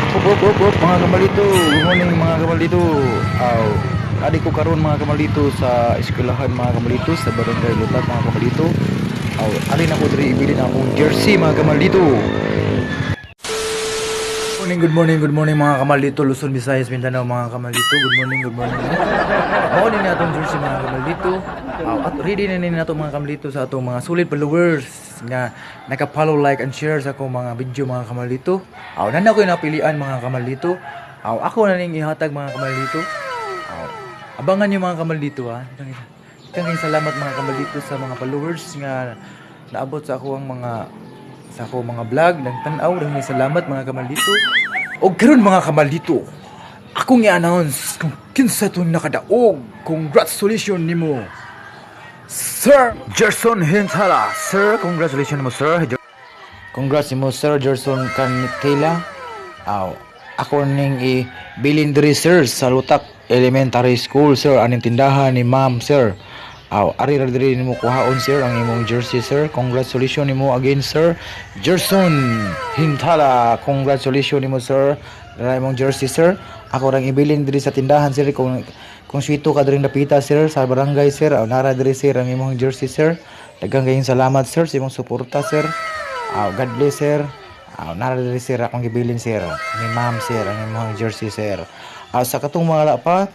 Up, mga kamalito. Good morning mga kamalito. Adik ko karon mga kamalito sa eskwelahan mga kamalito sa Barangay Lutat mga kamalito. Ari na ko diri ibili na akong jersey mga kamalito. Good morning mga kamalito, Luzon, Visayas, Mindanao mga kamalito. Good morning. Mao din natong jersey mga kamalito. At ready na nato mga kamalito sa atong mga solid followers nga naka-follow, like and share sa akong mga video mga kamalito. Nana ko yung napilian mga kamalito. Ako na ning ihatag mga kamalito. Abangan nyo mga kamalito ha. Kang salamat mga kamalito sa mga followers nga naabot sa ako ang mga vlog ng tanaw. Maraming salamat mga kamalito. O karon mga kamalito, akong i-announce kung kinsa to nakadaog. Congratulations nimo, Sir Gerson Hintala. Sir, congratulations mo sir. Congrats mo Sir Gerson Canitela. Ako ning ibilin diri sir sa Lutak Elementary School sir, aning tindahan ni ma'am sir. Ari ra diri nimo kuhaon sir ang imong jersey sir. Congratulations nimo again Sir Gerson Hintala. Congratulations nimo sir. Dara imong jersey sir. Ako rang ibilin diri sa tindahan sir kung swito ka diri napita sir sa barangay sir. Nara diri sir ang imong jersey sir. Daghang kayong salamat sir sa imong suporta sir. God bless sir. Nara diri sir akong gibilin sir ni ma'am sir ang imong jersey sir. Sa katong mga lapat,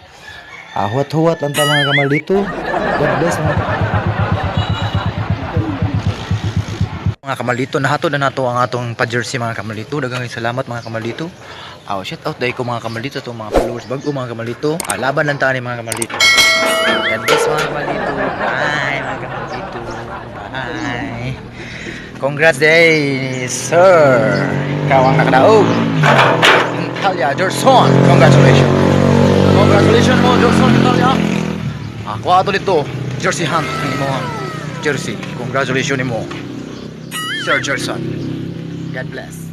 huwat-huwat lang ta mga kamalito. God bless mga kamalito. Nahatod na nato ang atong pa-jersey mga kamalito. Daghang salamat mga kamalito. Shout out dahil ko mga kamalito itong mga followers bago mga kamalito. Laban lang tayo mga kamalito. God bless mga kamalito. Bye mga kamalito. Bye. Congrats day sir. Ikaw ang nakadaog. Italia Gerson. Congratulations mo Gerson Italia. Kuha ito dito jersey hunt ng imong jersey. Congratulations mo Sir Gerson. God bless.